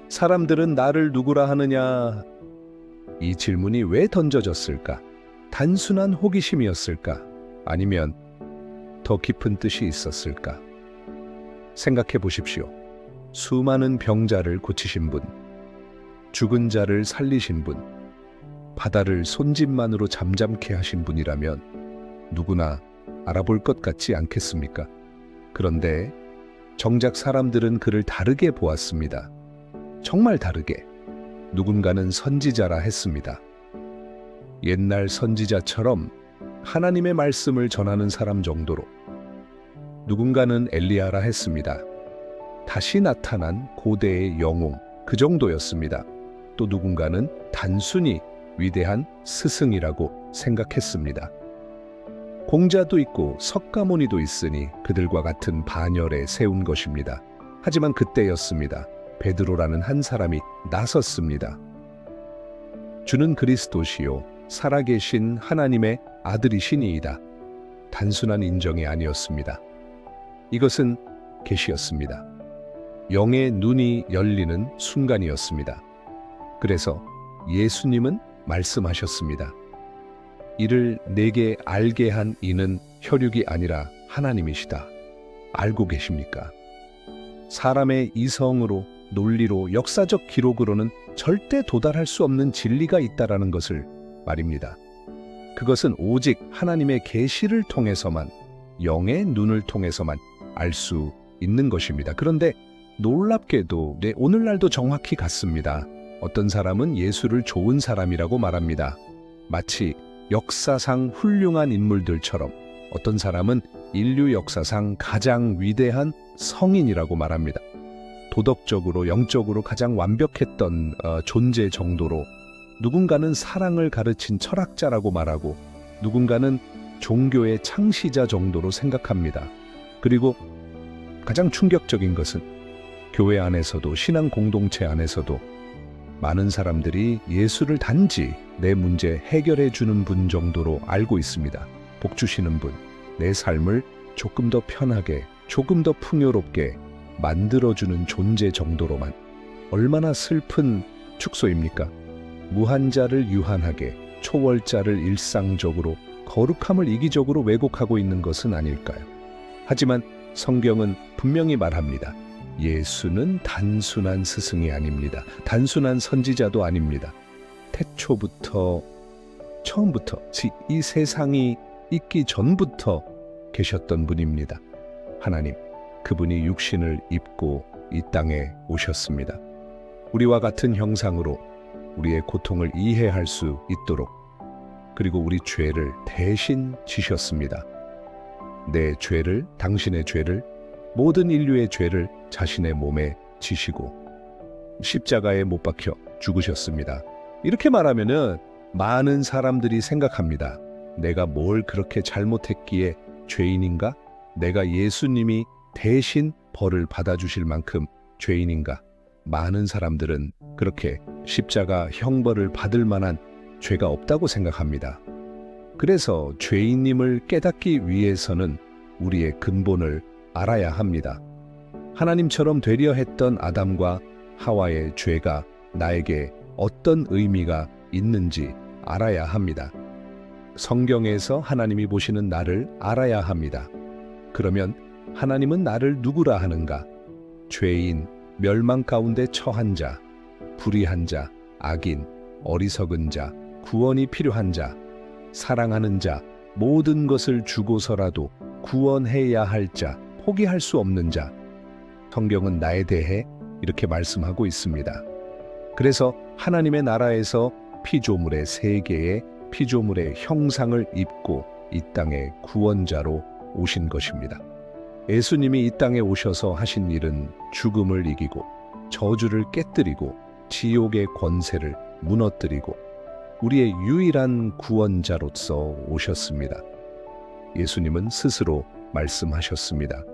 사람들은 나를 누구라 하느냐? 이 질문이 왜 던져졌을까? 단순한 호기심이었을까? 아니면 더 깊은 뜻이 있었을까? 생각해 보십시오. 수많은 병자를 고치신 분, 죽은 자를 살리신 분, 바다를 손짓만으로 잠잠케 하신 분이라면 누구나 알아볼 것 같지 않겠습니까? 그런데 정작 사람들은 그를 다르게 보았습니다. 정말 다르게. 누군가는 선지자라 했습니다. 옛날 선지자처럼 하나님의 말씀을 전하는 사람 정도로. 누군가는 엘리야라 했습니다. 다시 나타난 고대의 영웅, 그 정도였습니다. 또 누군가는 단순히 위대한 스승이라고 생각했습니다. 공자도 있고 석가모니도 있으니 그들과 같은 반열에 세운 것입니다. 하지만 그때였습니다. 베드로라는 한 사람이 나섰습니다. 주는 그리스도시요 살아계신 하나님의 아들이시니이다. 단순한 인정이 아니었습니다. 이것은 계시였습니다. 영의 눈이 열리는 순간이었습니다. 그래서 예수님은 말씀하셨습니다. 이를 내게 알게 한 이는 혈육이 아니라 하나님이시다. 알고 계십니까? 사람의 이성으로, 논리로, 역사적 기록으로는 절대 도달할 수 없는 진리가 있다라는 것을 말입니다. 그것은 오직 하나님의 계시를 통해서만, 영의 눈을 통해서만 알 수 있는 것입니다. 그런데 놀랍게도 오늘날도 정확히 같습니다. 어떤 사람은 예수를 좋은 사람이라고 말합니다. 마치 역사상 훌륭한 인물들처럼. 어떤 사람은 인류 역사상 가장 위대한 성인이라고 말합니다. 도덕적으로, 영적으로 가장 완벽했던 존재 정도로. 누군가는 사랑을 가르친 철학자라고 말하고 누군가는 종교의 창시자 정도로 생각합니다. 그리고 가장 충격적인 것은 교회 안에서도, 신앙 공동체 안에서도 많은 사람들이 예수를 단지 내 문제 해결해 주는 분 정도로 알고 있습니다. 복 주시는 분, 내 삶을 조금 더 편하게, 조금 더 풍요롭게 만들어주는 존재 정도로만. 얼마나 슬픈 축소입니까? 무한자를 유한하게, 초월자를 일상적으로, 거룩함을 이기적으로 왜곡하고 있는 것은 아닐까요? 하지만 성경은 분명히 말합니다. 예수는 단순한 스승이 아닙니다. 단순한 선지자도 아닙니다. 태초부터, 처음부터, 이 세상이 있기 전부터 계셨던 분입니다. 하나님, 그분이 육신을 입고 이 땅에 오셨습니다. 우리와 같은 형상으로 우리의 고통을 이해할 수 있도록, 그리고 우리 죄를 대신 지셨습니다. 내 죄를, 당신의 죄를, 모든 인류의 죄를 자신의 몸에 지시고 십자가에 못 박혀 죽으셨습니다. 이렇게 말하면은 많은 사람들이 생각합니다. 내가 뭘 그렇게 잘못했기에 죄인인가? 내가 예수님이 대신 벌을 받아주실 만큼 죄인인가? 많은 사람들은 그렇게 십자가 형벌을 받을 만한 죄가 없다고 생각합니다. 그래서 죄인임을 깨닫기 위해서는 우리의 근본을 알아야 합니다. 하나님처럼 되려 했던 아담과 하와의 죄가 나에게 어떤 의미가 있는지 알아야 합니다. 성경에서 하나님이 보시는 나를 알아야 합니다. 그러면 하나님은 나를 누구라 하는가? 죄인, 멸망 가운데 처한 자, 불의한 자, 악인, 어리석은 자, 구원이 필요한 자, 사랑하는 자, 모든 것을 주고서라도 구원해야 할 자, 포기할 수 없는 자. 성경은 나에 대해 이렇게 말씀하고 있습니다. 그래서 하나님의 나라에서 피조물의 세계에 피조물의 형상을 입고 이 땅에 구원자로 오신 것입니다. 예수님이 이 땅에 오셔서 하신 일은 죽음을 이기고 저주를 깨뜨리고 지옥의 권세를 무너뜨리고 우리의 유일한 구원자로서 오셨습니다. 예수님은 스스로 말씀하셨습니다.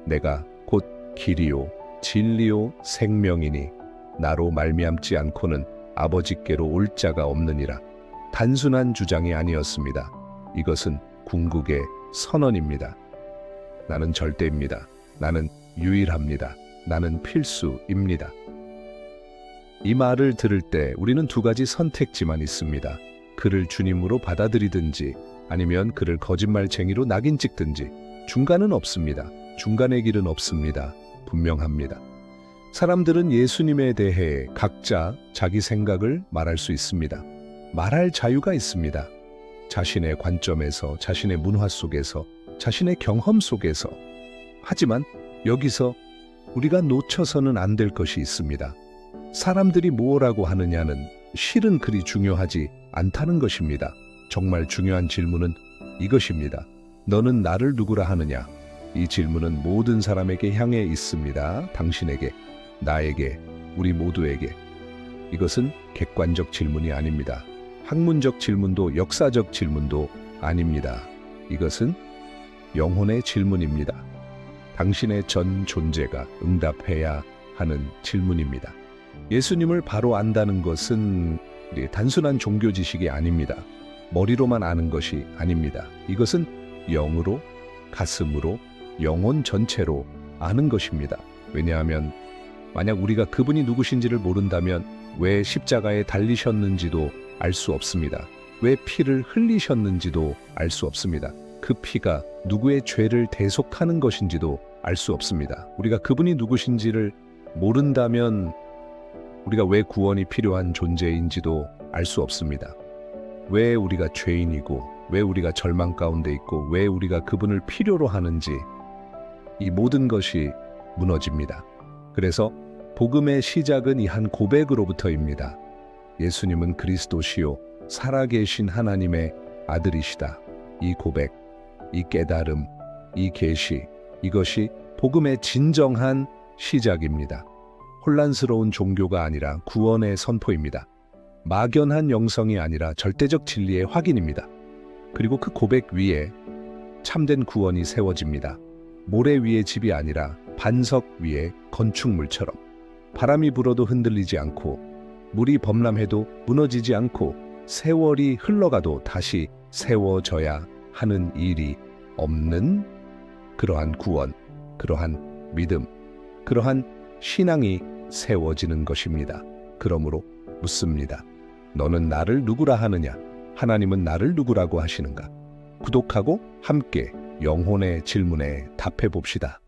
내가 곧 길이요 진리요 생명이니 나로 말미암지 않고는 아버지께로 올 자가 없느니라. 단순한 주장이 아니었습니다. 이것은 궁극의 선언입니다. 나는 절대입니다. 나는 유일합니다. 나는 필수입니다. 이 말을 들을 때 우리는 두 가지 선택지만 있습니다. 그를 주님으로 받아들이든지 아니면 그를 거짓말쟁이로 낙인 찍든지 중간은 없습니다. 중간의 길은 없습니다. 분명합니다. 사람들은 예수님에 대해 각자 자기 생각을 말할 수 있습니다. 말할 자유가 있습니다. 자신의 관점에서, 자신의 문화 속에서, 자신의 경험 속에서. 하지만 여기서 우리가 놓쳐서는 안 될 것이 있습니다. 사람들이 뭐라고 하느냐는 실은 그리 중요하지 않다는 것입니다. 정말 중요한 질문은 이것입니다. 너는 나를 누구라 하느냐? 이 질문은 모든 사람에게 향해 있습니다. 당신에게, 나에게, 우리 모두에게. 이것은 객관적 질문이 아닙니다. 학문적 질문도 역사적 질문도 아닙니다. 이것은 영혼의 질문입니다. 당신의 전 존재가 응답해야 하는 질문입니다. 예수님을 바로 안다는 것은 단순한 종교 지식이 아닙니다. 머리로만 아는 것이 아닙니다. 이것은 영으로, 가슴으로, 영혼 전체로 아는 것입니다. 왜냐하면 만약 우리가 그분이 누구신지를 모른다면 왜 십자가에 달리셨는지도 알 수 없습니다. 왜 피를 흘리셨는지도 알 수 없습니다. 그 피가 누구의 죄를 대속하는 것인지도 알 수 없습니다. 우리가 그분이 누구신지를 모른다면 우리가 왜 구원이 필요한 존재인지도 알 수 없습니다. 왜 우리가 죄인이고 왜 우리가 절망 가운데 있고 왜 우리가 그분을 필요로 하는지 이 모든 것이 무너집니다. 그래서 복음의 시작은 이 한 고백으로부터입니다. 예수님은 그리스도시요 살아계신 하나님의 아들이시다. 이 고백, 이 깨달음, 이 계시, 이것이 복음의 진정한 시작입니다. 혼란스러운 종교가 아니라 구원의 선포입니다. 막연한 영성이 아니라 절대적 진리의 확인입니다. 그리고 그 고백 위에 참된 구원이 세워집니다. 모래 위의 집이 아니라 반석 위의 건축물처럼 바람이 불어도 흔들리지 않고 물이 범람해도 무너지지 않고 세월이 흘러가도 다시 세워져야 하는 일이 없는 그러한 구원, 그러한 믿음, 그러한 신앙이 세워지는 것입니다. 그러므로 묻습니다. 너는 나를 누구라 하느냐? 하나님은 나를 누구라고 하시는가? 구독하고 함께 영혼의 질문에 답해 봅시다.